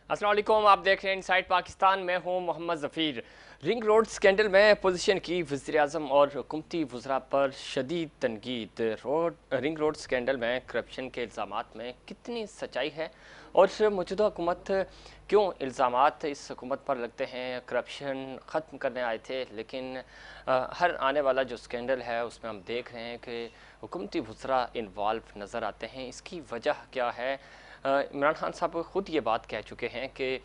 السلام علیکم، آپ دیکھ رہے ہیں انسائٹ پاکستان میں ہوں محمد ظفیر۔ رنگ روڈ سکینڈل میں اپوزیشن کی وزیراعظم اور حکومتی وزراء پر شدید تنقید۔ رنگ روڈ سکینڈل میں کرپشن کے الزامات میں کتنی سچائی ہے اور موجودہ حکومت کیوں الزامات اس حکومت پر لگتے ہیں؟ کرپشن ختم کرنے آئے تھے لیکن ہر آنے والا جو سکینڈل ہے اس میں ہم دیکھ رہے ہیں کہ حکومتی وزراء انوالو نظر آتے ہیں۔ اس کی وجہ کیا ہے؟ عمران خان صاحب خود یہ بات کہہ چکے ہیں کہ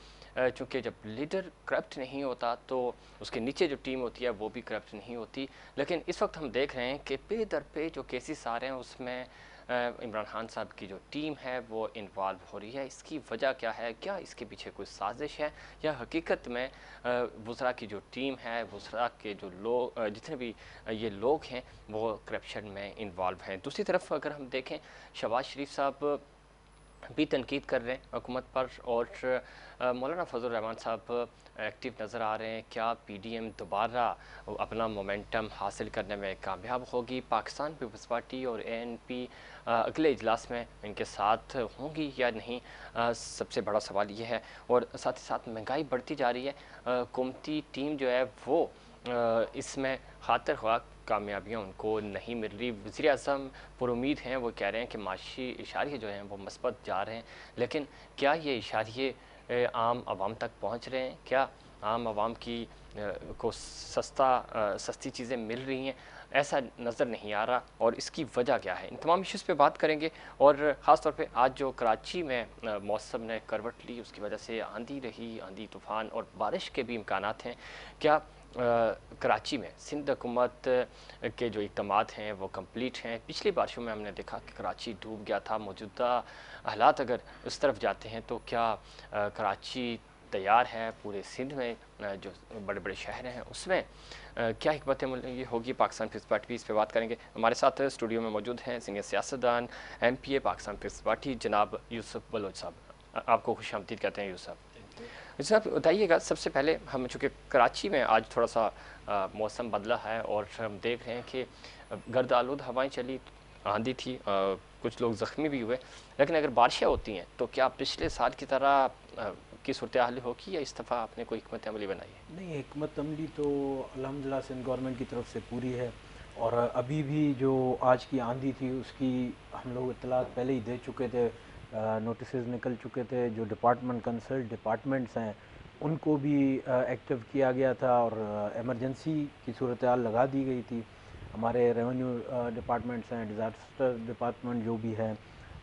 چونکہ جب لیڈر کرپٹ نہیں ہوتا تو اس کے نیچے جو ٹیم ہوتی ہے وہ بھی کرپٹ نہیں ہوتی، لیکن اس وقت ہم دیکھ رہے ہیں کہ پہ در پہ جو کیسز آ رہے ہیں اس میں عمران خان صاحب کی جو ٹیم ہے وہ انوالو ہو رہی ہے۔ اس کی وجہ کیا ہے؟ کیا اس کے پیچھے کوئی سازش ہے یا حقیقت میں وزراء کی جو ٹیم ہے، وزراء کے جو لوگ جتنے بھی یہ لوگ ہیں وہ کرپشن میں انوالو ہیں؟ دوسری طرف اگر ہم دیکھیں، شہباز شریف صاحب بھی تنقید کر رہے ہیں حکومت پر، اور مولانا فضل الرحمان صاحب ایکٹیو نظر آ رہے ہیں۔ کیا پی ڈی ایم دوبارہ اپنا مومنٹم حاصل کرنے میں کامیاب ہوگی؟ پاکستان پیپلز پارٹی اور اے این پی اگلے اجلاس میں ان کے ساتھ ہوں گی یا نہیں؟ سب سے بڑا سوال یہ ہے۔ اور ساتھ ہی ساتھ مہنگائی بڑھتی جا رہی ہے، حکومتی ٹیم جو ہے وہ اس میں خاطر خواہ کامیابیاں ان کو نہیں مل رہی۔ وزیر اعظم پر امید ہیں، وہ کہہ رہے ہیں کہ معاشی اشاریے جو ہیں وہ مثبت جا رہے ہیں، لیکن کیا یہ اشاریے عام عوام تک پہنچ رہے ہیں؟ کیا عام عوام کی کو سستی چیزیں مل رہی ہیں؟ ایسا نظر نہیں آ رہا، اور اس کی وجہ کیا ہے؟ ان تمام ایشوز پہ بات کریں گے، اور خاص طور پہ آج جو کراچی میں موسم نے کروٹ لی اس کی وجہ سے آندھی رہی، آندھی طوفان اور بارش کے بھی امکانات ہیں۔ کیا کراچی میں سندھ حکومت کے جو اقدامات ہیں وہ کمپلیٹ ہیں؟ پچھلی بارشوں میں ہم نے دیکھا کہ کراچی ڈوب گیا تھا۔ موجودہ حالات اگر اس طرف جاتے ہیں تو کیا کراچی تیار ہے؟ پورے سندھ میں جو بڑے بڑے شہر ہیں اس میں کیا حکمت عملی ہوگی؟ پاکستان پیپلز پارٹی اس پہ بات کریں گے۔ ہمارے ساتھ اسٹوڈیو میں موجود ہیں سینئر سیاستدان ایم پی اے پاکستان پیپلز پارٹی جناب یوسف بلوچ صاحب۔ آپ کو خوش آمدید کہتے ہیں یوسف صاحب۔ بتائیے گا سب سے پہلے، ہم چونکہ کراچی میں آج تھوڑا سا موسم بدلا ہے اور ہم دیکھ رہے ہیں کہ گرد آلود ہوائیں چلی، آندھی تھی، کچھ لوگ زخمی بھی ہوئے، لیکن اگر بارشیں ہوتی ہیں تو کیا پچھلے سال کی طرح کی صورتحال ہوگی یا اس دفعہ آپ نے کوئی حکمت عملی بنائی ہے؟ نہیں، حکمت عملی تو الحمدللہ سندھ گورنمنٹ کی طرف سے پوری ہے، اور ابھی بھی جو آج کی آندھی تھی اس کی ہم لوگ اطلاعات پہلے ہی دے چکے تھے، نوٹسز نکل چکے تھے۔ جو ڈپارٹمنٹ کنسرن ڈپارٹمنٹس ہیں ان کو بھی ایکٹیو کیا گیا تھا، اور ایمرجنسی کی صورتحال لگا دی گئی تھی۔ ہمارے ریونیو ڈپارٹمنٹس ہیں، ڈیزاسٹر ڈپارٹمنٹ جو بھی ہیں،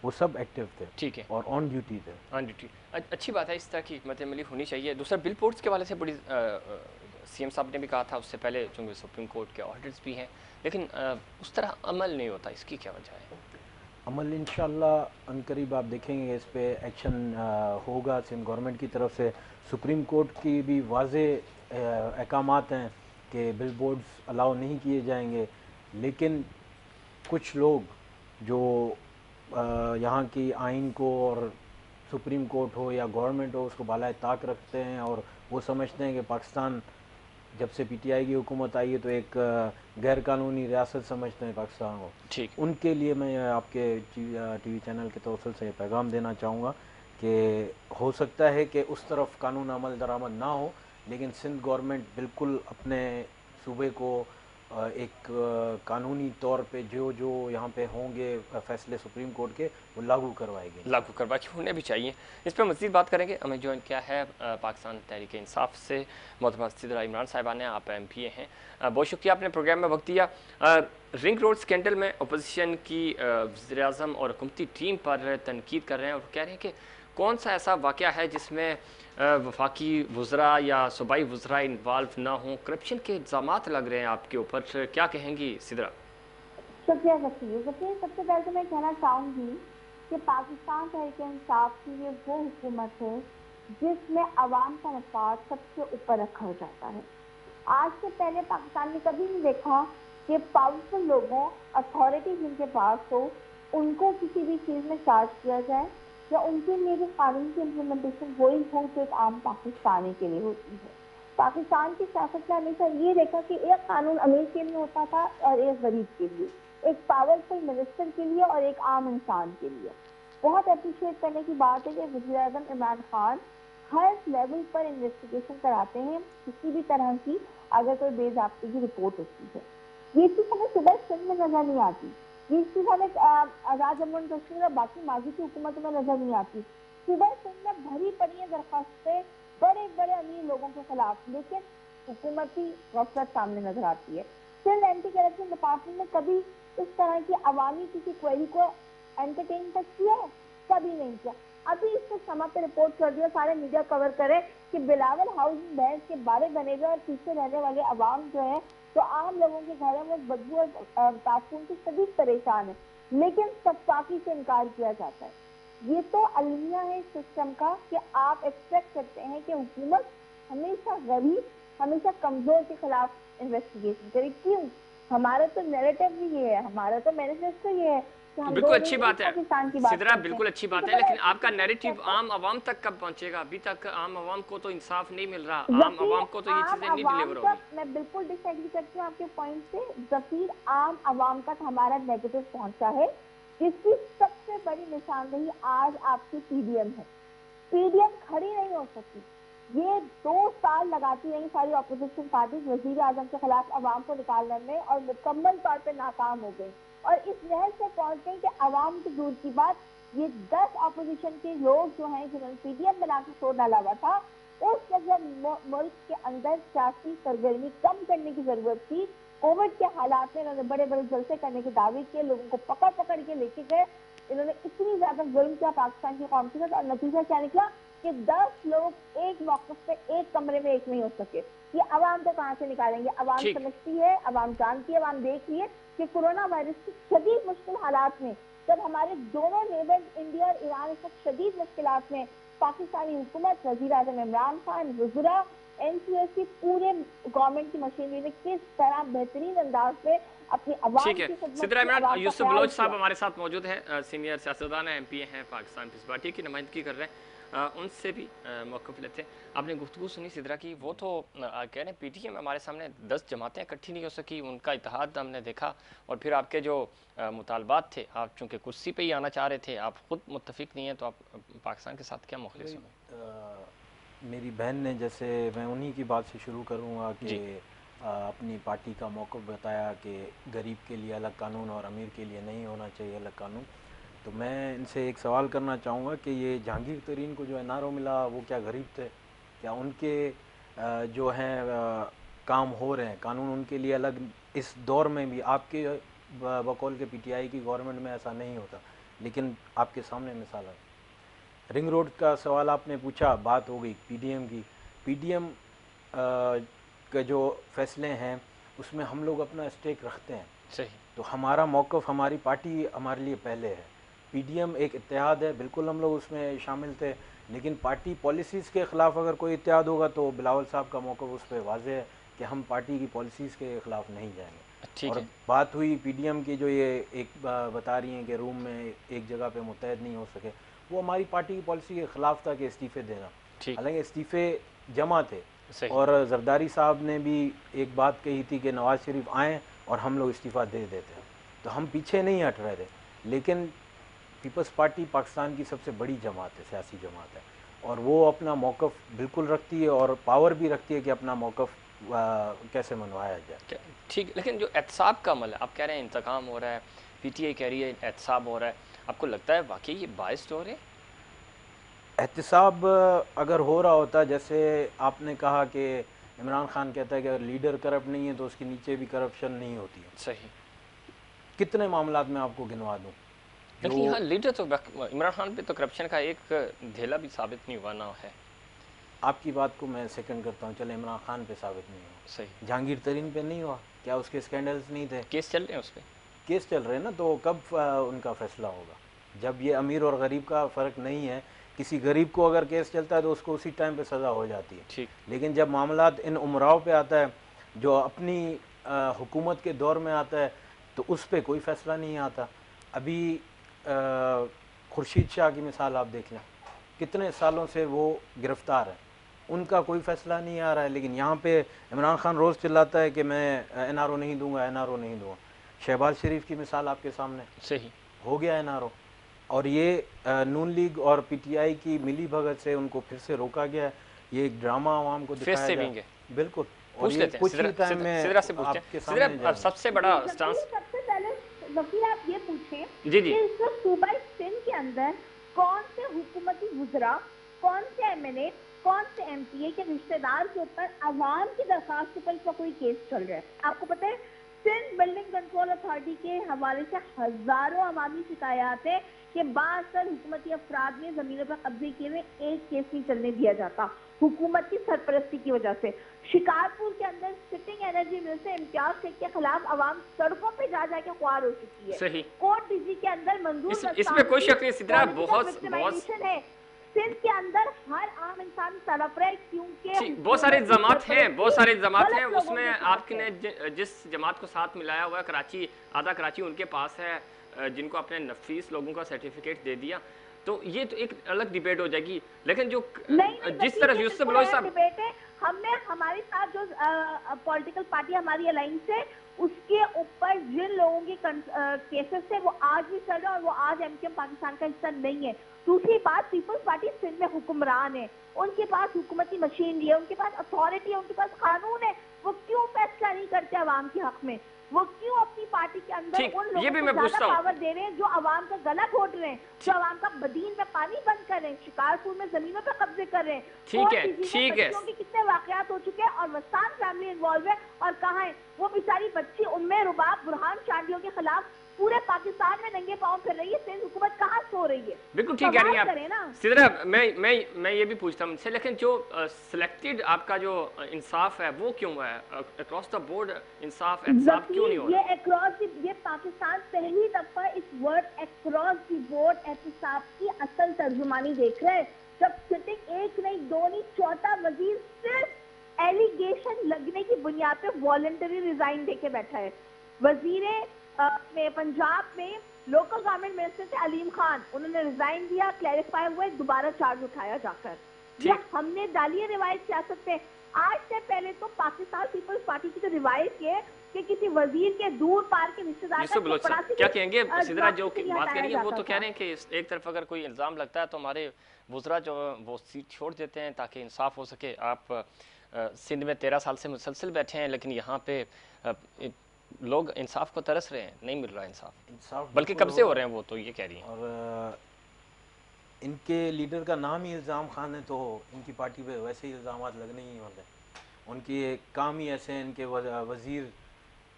وہ سب ایکٹیو تھے ٹھیک ہے، اور آن ڈیوٹی تھے۔ ہاں جی ٹھیک، اچھی بات ہے، اس طرح کی حکمت عملی ہونی چاہیے۔ دوسرا، بل بورڈز کے والے سے بڑی سی ایم صاحب نے بھی کہا تھا اس سے پہلے، چونکہ سپریم کورٹ کے آرڈرز بھی ہیں، لیکن اس طرح عمل نہیں ہوتا، اس کی کیا وجہ ہے؟ عمل انشاءاللہ عنقریب آپ دیکھیں گے اس پہ ایکشن ہوگا سندھ گورنمنٹ کی طرف سے۔ سپریم کورٹ کی بھی واضح احکامات ہیں کہ بل بورڈز الاؤ نہیں کیے جائیں گے، لیکن کچھ لوگ جو یہاں کی آئین کو، اور سپریم کورٹ ہو یا گورنمنٹ ہو، اس کو بالائے طاق رکھتے ہیں، اور وہ سمجھتے ہیں کہ پاکستان جب سے پی ٹی آئی کی حکومت آئی ہے تو ایک غیر قانونی ریاست سمجھتے ہیں پاکستان کو۔ ٹھیک، ان کے لیے میں آپ کے ٹی وی چینل کے توسل سے یہ پیغام دینا چاہوں گا کہ ہو سکتا ہے کہ اس طرف قانون عمل درآمد نہ ہو، لیکن سندھ گورنمنٹ بالکل اپنے صوبے کو ایک قانونی طور پہ جو جو یہاں پہ ہوں گے فیصلے سپریم کورٹ کے، وہ لاگو کروائے گی لاگو انشاءاللہ۔ کروا کے ہونے بھی چاہیے۔ اس پہ مزید بات کریں گے۔ ہمیں جوائن کیا ہے پاکستان تحریک انصاف سے محترمہ سدرہ عمران صاحبہ نے، آپ ایم پی اے ہیں، بہت شکریہ آپ نے پروگرام میں وقت دیا۔ رنگ روڈ سکینڈل میں اپوزیشن کی وزیر اعظم اور حکومتی ٹیم پر تنقید کر رہے ہیں، اور کہہ رہے ہیں کہ کون سا ایسا واقعہ ہے جس میں وفاقی وزراء یا صوبائی وزراء انوالو نہ ہوں؟ کرپشن کے الزامات لگ رہے ہیں آپ کے اوپر، کیا کہیں گی سدرہ؟ شکریہ ذکیر سب سے پہلے تو میں کہنا چاہوں گی کہ پاکستان تحریک انصاف کی یہ وہ حکومت ہے جس میں عوام کا مفاد سب سے اوپر رکھا جاتا ہے۔ آج سے پہلے پاکستان نے کبھی نہیں دیکھا کہ پاورفل لوگوں، اتھارٹی جن کے پاس ہو، ان کو کسی بھی چیز میں چارج کیا جائے، یا ان کے لیے بھی قانون کی امپلیمنٹیشن وہی ہو جو ایک عام پاکستانی کے لیے ہوتی ہے۔ پاکستان کی سیاست میں ہمیشہ یہ دیکھا کہ ایک قانون امیر کے لیے ہوتا تھا اور ایک غریب کے لیے، ایک پاورفل منسٹر کے لیے اور ایک عام انسان کے لیے۔ بہت اپریشیٹ کرنے کی بات ہے کہ وزیر اعظم عمران خان ہر لیول پر انویسٹیگیشن کراتے ہیں کسی بھی طرح کی اگر کوئی بے ضابطگی رپورٹ ہوتی ہے. یہ چیز ہمیں صوبہ سندھ میں نظر نہیں آتی. یہ چیز ہمیں آزاد جموں اینڈ کشمیر اور باقی ماضی کی حکومتوں میں نظر نہیں آتی. صوبہ سندھ میں بھری پڑی ہیں درخواستیں بڑے بڑے امیر لوگوں کے خلاف، لیکن حکومتی غفلت سامنے نظر آتی ہے. سندھ اینٹی کرپشن ڈپارٹمنٹ نے کبھی اس طرح کی عوامی کسی کوئری کو انٹرٹین تک کیا ہے؟ کبھی نہیں کیا. ابھی اس کو سما پہ رپورٹ کر دیا، سارے میڈیا کور کرے کہ بلاول ہاؤسنگ بینچ کے بارے بنے ہوئے اور پیچھے رہنے والے عوام جو ہے تو عام لوگوں کے گھروں میں بدبو اور تعفن سے شدید پریشان ہے، لیکن شفافی سے انکار کیا جاتا ہے. یہ تو المیہ ہے اس سسٹم کا کہ آپ ایکسپیکٹ کرتے ہیں کہ حکومت ہمیشہ غریب، ہمیشہ کمزور کے خلاف انویسٹیگیشن کرے. کیوں؟ ہمارا تو نیریٹو بھی یہ ہے، ہمارا تو مینیفیسٹو یہ ہے کہ ہم بالکل 2 اچھی ملین بات ہے پاکستان کی بات سدرا، کرتے ہیں. بالکل اچھی تو بات ہے، بڑا لیکن آپ کا ایجوکیشن نیریٹو سسٹم ہے. عام عوام تک کب پہنچے گا؟ ابھی تک عام عوام کو تو انصاف نہیں مل رہا، عام ظفیر عوام کو تو یہ عام چیزیں نہیں عوام ڈیلیور ہو رہی. تک میں بالکل ڈس ایگری کرتی ہوں آپ کے پوائنٹ سے. ظفیر عام عوام تک ہمارا نیگیٹو پہنچا ہے، جس کی سب سے بڑی نشاندہی آج آپ کی پی ڈی ایم ہے. پی ڈی ایم کھڑی نہیں ہو سکتی. یہ 2 سال لگاتی رہی ساری اپوزیشن پارٹیز وزیر اعظم کے خلاف عوام کو نکالنے میں اور مکمل طور پہ ناکام ہو گئی، اور اس لحاظ سے پہنچ گئی کہ عوام تو دور کی بات، یہ 10 اپوزیشن کے لوگ جو ہیں جنہوں نے پی ڈی ایم بنا کے شور ڈالا ہوا تھا، اس وقت جب ملک کے اندر سیاسی سرگرمی کم کرنے کی ضرورت تھی، کووڈ کے حالات میں انہوں نے بڑے بڑے جلسے کرنے کے دعوے کیے، لوگوں کو پکڑ پکڑ کے لے کے گئے. انہوں نے اتنی زیادہ ظلم کیا پاکستان کی قوم کے ساتھ، اور نتیجہ کیا نکلا کہ 10 لوگ ایک موقف پہ ایک کمرے میں ایک نہیں ہو سکے. یہ عوام کو کہاں سے نکالیں گے؟ عوام ٹھیک. سمجھتی ہے، عوام جانتی ہے، عوام دیکھ رہی ہے کہ کورونا وائرس کی شدید مشکل حالات میں جب ہمارے دونوں نیبرز انڈیا اور ایران اس وقت شدید مشکلات میں، پاکستانی حکومت، وزیر اعظم عمران خان، وزراء، این سی ایس سی، پورے گورنمنٹ کی مشینری نے کس طرح بہترین انداز میں اپنی ٹھیک عوام ہے کی خدمت سدرا، کی، عمران عوام کا یوسف خیال بلوچ صاحب کیا. ہمارے ساتھ موجود ہیں، سینئر سیاستدان ہیں، ایم پی ہیں، پاکستان پیپلز پارٹی کی نمائندگی کر رہے ہیں. ان سے بھی موقف لیتے ہیں. آپ نے گفتگو سنی سدرا کی، وہ تو کہہ رہے ہیں پی ٹی ایم ہمارے سامنے 10 جماعتیں اکٹھی نہیں ہو سکی، ان کا اتحاد ہم نے دیکھا، اور پھر آپ کے جو مطالبات تھے، آپ چونکہ کرسی پہ ہی آنا چاہ رہے تھے، آپ خود متفق نہیں ہیں، تو آپ پاکستان کے ساتھ کیا مخلص ہوئے؟ میری بہن نے، جیسے میں انہی کی بات سے شروع کروں گا جی. کہ اپنی پارٹی کا موقف بتایا کہ غریب کے لیے الگ قانون اور امیر کے لیے نہیں ہونا چاہیے الگ قانون. تو میں ان سے ایک سوال کرنا چاہوں گا کہ یہ جہانگیر ترین کو جو این آر او ملا، وہ کیا غریب تھے؟ کیا ان کے جو ہیں کام ہو رہے ہیں، قانون ان کے لیے الگ؟ اس دور میں بھی آپ کے بقول کے پی ٹی آئی کی گورنمنٹ میں ایسا نہیں ہوتا، لیکن آپ کے سامنے مثال ہے. رنگ روڈ کا سوال آپ نے پوچھا، بات ہو گئی پی ڈی ایم کی. پی ڈی ایم کے جو فیصلے ہیں اس میں ہم لوگ اپنا اسٹیک رکھتے ہیں. صحیح. تو ہمارا موقف، ہماری پارٹی ہمارے لیے پہلے ہے. پی ڈی ایم ایک اتحاد ہے، بالکل ہم لوگ اس میں شامل تھے، لیکن پارٹی پالیسیز کے خلاف اگر کوئی اتحاد ہوگا تو بلاول صاحب کا موقف اس پہ واضح ہے کہ ہم پارٹی کی پالیسیز کے خلاف نہیں جائیں گے. ٹھیک اور ہے. بات ہوئی پی ڈی ایم کی، جو یہ ایک بتا رہی ہیں کہ روم میں ایک جگہ پہ متحد نہیں ہو سکے، وہ ہماری پارٹی کی پالیسی کے خلاف تھا کہ استعفے دینا. ٹھیک. حالانکہ استعفے جمع تھے، صحیح. اور زرداری صاحب نے بھی ایک بات کہی تھی کہ نواز شریف آئیں اور ہم لوگ استعفیٰ دے دیتے ہیں. تو ہم پیچھے نہیں ہٹ رہے تھے، لیکن پیپلز پارٹی پاکستان کی سب سے بڑی جماعت ہے، سیاسی جماعت ہے، اور وہ اپنا موقف بالکل رکھتی ہے، اور پاور بھی رکھتی ہے کہ اپنا موقف کیسے منوایا جائے. ٹھیک. لیکن جو احتساب کا عمل ہے، آپ کہہ رہے ہیں انتقام ہو رہا ہے، پی ٹی آئی کہہ رہی ہے احتساب ہو رہا ہے، آپ کو لگتا ہے واقعی یہ باعث ہو رہے ہیں؟ احتساب اگر ہو رہا ہوتا، جیسے آپ نے کہا کہ عمران خان کہتا ہے کہ اگر لیڈر کرپٹ نہیں ہے تو اس کے نیچے بھی کرپشن نہیں ہوتی ہے. صحیح. کتنے معاملات میں آپ کو گنوا دوں لیکن جو یہاں لیڈر تو عمران خان پہ تو کرپشن کا ایک دھیلا بھی ثابت نہیں ہوا نہ ہے. آپ کی بات کو میں سیکنڈ کرتا ہوں، چلے عمران خان پہ ثابت نہیں ہوا، صحیح. جہانگیر ترین پہ نہیں ہوا، کیا اس کے اسکینڈلز نہیں تھے؟ کیس چل رہے ہیں اس پہ. کیس چل رہے ہیں نا، تو کب ان کا فیصلہ ہوگا؟ جب یہ امیر اور غریب کا فرق نہیں ہے. کسی غریب کو اگر کیس چلتا ہے تو اس کو اسی ٹائم پہ سزا ہو جاتی ہے، ٹھیک. لیکن جب معاملات ان امراؤ پہ آتا ہے جو اپنی حکومت کے دور میں آتا ہے تو اس پہ کوئی فیصلہ نہیں آتا. ابھی خورشید شاہ کی مثال آپ دیکھ لیں، کتنے سالوں سے وہ گرفتار ہیں، ان کا کوئی فیصلہ نہیں آ رہا ہے. لیکن یہاں پہ عمران خان روز چلاتا ہے کہ میں این آر او نہیں دوں گا، این آر او نہیں دوں گا. شہباز شریف کی مثال آپ کے سامنے، صحیح. ہو گیا این آر او، اور یہ نون لیگ اور پی ٹی آئی کی ملی بھگت سے ان کو پھر سے روکا گیا ہے. یہ ایک ڈرامہ عوام کو فیس دکھایا سیونگ گیا. ہے. بالکل. اور پوچھ یہ لیتے کچھ ہی ٹائم میں سدرا سے پوچھتے آپ کے ہیں. سامنے سدرا جائیں گے. سب سے بڑا سٹانس. سب سے پہلے وکیل آپ یہ پوچھیں جی جی کہ اس وقت صوبہ سندھ کے اندر کون سے حکومتی وزراء، کون سے ایم ایل اے، کون سے ایم پی اے کے رشتہ دار کے اوپر عوام کی درخواست کے اوپر اس کا کوئی کیس چل رہا ہے؟ آپ کو پتہ ہے سندھ بلڈنگ کنٹرول اتھارٹی کے حوالے سے ہزاروں عوامی شکایات ہیں کہ بااثر حکومتی افراد نے زمینوں پر قبضے کیے ہوئے ایک کیس نہیں چلنے دیا جاتا حکومت کی سرپرستی کی وجہ سے. شکارپور کے اندر سٹنگ انرجی منسٹر امتیاز شیخ کے خلاف عوام سڑکوں پہ جا جا کے خوار ہو چکی ہے. صحیح. کوٹ ڈی سی کے اندر منظور اس میں کوئی شک نہیں سدرا. بہت ہے. سندھ کے اندر ہر عام انسان تڑپ رہا ہے کیونکہ بہت سارے الزامات ہیں. بہت سارے الزامات ہیں. غلط اس لوگوں میں کے آپ ساتھ ہے. نے جس جماعت کو ساتھ ملایا ہوا ہے کراچی، آدھا کراچی ان کے پاس ہے، جن کو اپنے نفیس لوگوں کا سرٹیفکیٹ دے دیا، تو یہ تو ایک الگ ڈیبیٹ ہو جائے گی. لیکن جو جس طرح یوسف بلوچ صاحب ڈیبیٹ ہے، ہم نے ہمارے ساتھ جو پولیٹیکل پارٹی ہماری الائنس ہے اس کے اوپر جن لوگوں کے کیسز تھے وہ آج بھی چل رہے ہیں اور وہ آج ایم کیو ایم پاکستان کا حصہ نہیں ہے. دوسری بات پیپلز پارٹی سندھ میں حکمران ہے، ان کے پاس حکومتی مشینری ہے، ان کے پاس اتھارٹی ہے، ان کے پاس قانون ہے. وہ کیوں فیصلہ نہیں کرتے عوام کے حق میں؟ وہ کیوں اپنی پارٹی کے اندر ٹھیک، ان یہ لوگوں بھی کو میں زیادہ پوچھتا ہوں. پاور دے رہے ہیں جو عوام کا گلا گھونٹ رہے ہیں، جو عوام کا بدین میں پانی بند کر رہے ہیں، شکارپور میں زمینوں پہ قبضے کر رہے ہیں. ٹھیک ہے، کورٹ ڈی سی میں ٹھیک ہے. بچیوں کے کتنے واقعات ہو چکے ہیں اور وسطان فیملی انوالو ہے. اور کہاں ہے وہ بیچاری بچی ام رباب برہان چاندیوں کے خلاف پورے پاکستان میں ننگے پاؤں پھر رہی ہے. سندھ حکومت کہاں سو رہی ہے؟ بالکل ٹھیک کہہ رہی ہیں سوال آپ کریں نا. سدرا. میں یہ بھی پوچھتا ہوں ان سے، لیکن جو سلیکٹڈ آپ کا جو انصاف ہے وہ کیوں ہے اکراس دا بورڈ؟ انصاف احتساب کیوں نہیں ہو رہا؟ یہ اکراس یہ پاکستان پہلی دفعہ اس ورڈ اکراس دی بورڈ احتساب کی اصل ترجمانی دیکھ رہے ہیں. جب سٹنگ ایک نہیں دو نہیں چوتھا وزیر صرف ایلیگیشن لگنے کی بنیاد پہ والنٹری ریزائن دے کے بیٹھا ہے. وزیر پنجاب میں لوکل گورنمنٹ منسٹر تھے علیم خان، انہوں نے ریزائن دیا، کلیریفائی ہوئے، دوبارہ چارج اٹھایا جا کر. یہ ہم نے ڈالی ہے روایت سیاست پہ. آج سے پہلے تو پاکستان پیپلز پارٹی کی تو روایت یہ کہ کسی وزیر کے دور پار کے رشتہ دار یوسف بلوچ صاحب کیا کہیں گے؟ سدرا جو بات کر رہی ہیں وہ تو کہہ رہے ہیں کہ ایک طرف اگر کوئی الزام لگتا ہے تو ہمارے وزراء جو وہ سیٹ چھوڑ دیتے ہیں تاکہ انصاف ہو سکے. آپ سندھ میں 13 سال سے مسلسل بیٹھے ہیں لیکن یہاں پہ لوگ انصاف کو ترس رہے ہیں، نہیں مل رہا انصاف، بلکہ کب سے ہو رہے ہیں وہ تو یہ کہہ رہی ہیں. اور ان کے لیڈر کا نام ہی الزام خان ہے تو ان کی پارٹی پہ ویسے ہی الزامات لگنے ہی ہوتے ہیں. ان کی کام ہی ایسے ہیں، ان کے وزیر،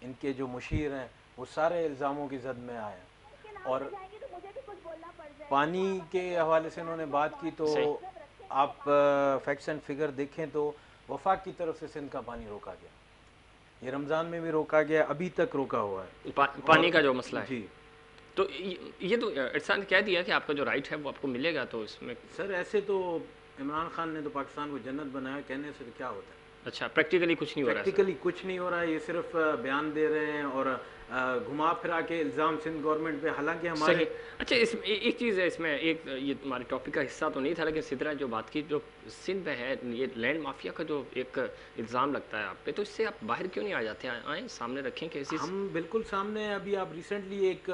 ان کے جو مشیر ہیں وہ سارے الزاموں کی زد میں آئے ہیں. اور پانی کے حوالے سے انہوں نے بات کی تو آپ فیکٹس اینڈ فگر دیکھیں تو وفاق کی طرف سے سندھ کا پانی روکا گیا. یہ رمضان میں بھی روکا گیا، ابھی تک روکا ہوا ہے پانی کا جو مسئلہ ہے. جی تو یہ تو احسان کہہ دیا کہ آپ کا جو رائٹ ہے وہ آپ کو ملے گا. تو اس میں سر ایسے تو عمران خان نے تو پاکستان کو جنت بنایا، کہنے سے کیا ہوتا ہے؟ اچھا پریکٹیکلی کچھ نہیں ہو رہا ہے؟ پریکٹیکلی کچھ نہیں ہو رہا ہے. یہ صرف بیان دے رہے ہیں اور گھما پھرا کے الزام سندھ گورنمنٹ پہ، حالانکہ ہمارے اچھا اس میں ایک چیز ہے، اس میں ایک یہ تمہارے ٹاپک کا حصہ تو نہیں تھا لیکن سدرا جو بات کی جو سندھ میں ہے یہ لینڈ مافیا کا جو ایک الزام لگتا ہے آپ پہ، تو اس سے آپ باہر کیوں نہیں آ جاتے؟ آئیں سامنے رکھیں کیسز. ہم بالکل سامنے ہیں. ابھی آپ ریسنٹلی ایک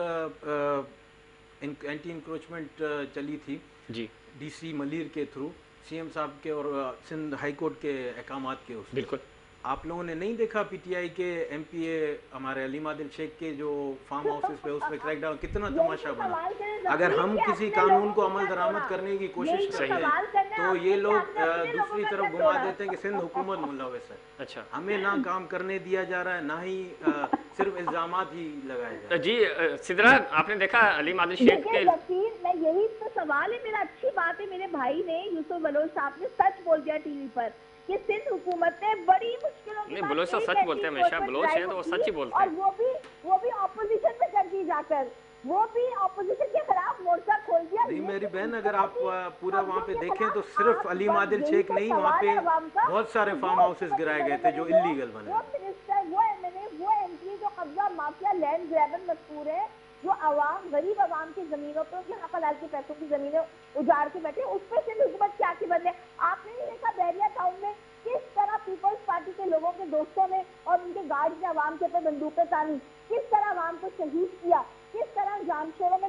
اینٹی انکروچمنٹ چلی تھی جی ڈی سی ملیر کے تھرو سی ایم صاحب کے اور سندھ ہائی کورٹ کے احکامات کے. اس بالکل آپ لوگوں نے نہیں دیکھا پی ٹی آئی کے ایم پی اے ہمارے علیم عادل شیخ کے جو فارم ہاؤسز پہ اس پہ کریک ڈاؤن کتنا تماشا بنا. اگر ہم کسی قانون کو عمل درآمد کرنے کی کوشش کرتے ہیں تو یہ لوگ دوسری طرف گھما دیتے ہیں کہ سندھ حکومت ملوث ہے. اچھا ہمیں نہ کام کرنے دیا جا رہا ہے، نہ ہی صرف الزامات ہی لگائے جا رہے ہیں. جی سدرا آپ نے دیکھا علیم عادل شیخ کے میں یہی تو سوال ہے میرا. اچھی بات ہے میرے بھائی نے یوسف بلوچ صاحب نے سچ بول دیا ٹی وی پر کہ سندھ حکومت نے بڑی مشکلوں کے بعد بلوچ صاحب سچ بولتے ہیں ہمیشہ. بلوچ ہیں تو وہ سچ ہی بولتے ہیں. اور وہ بھی اپوزیشن میں کر دی جا کر، وہ بھی اپوزیشن کے خلاف مورچہ کھول دیا. میری بہن اگر آپ پورا وہاں پہ دیکھیں تو صرف علیم عادل شیخ نہیں، وہاں پہ بہت سارے فارم ہاؤسز گرائے گئے تھے جو انلیگل بنے. وہ منسٹر، وہ ایم ایل اے، وہ ایم پی جو قبضہ مافیا لینڈ گریبن مذکور ہے، جو عوام غریب عوام کی زمینوں پہ ان کے حق حلال کے پیسوں کی زمینیں اجاڑ کے بیٹھے، اس پہ سندھ حکومت کیا کی بدلے. آپ نے نہیں دیکھا بحریہ ٹاؤن میں کس طرح پیپلز پارٹی کے لوگوں کے دوستوں نے اور ان کے گارڈ نے عوام کے اوپر بندوقیں تانی، کس طرح عوام کو شہید کیا، کس طرح جامشوروں میں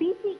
PC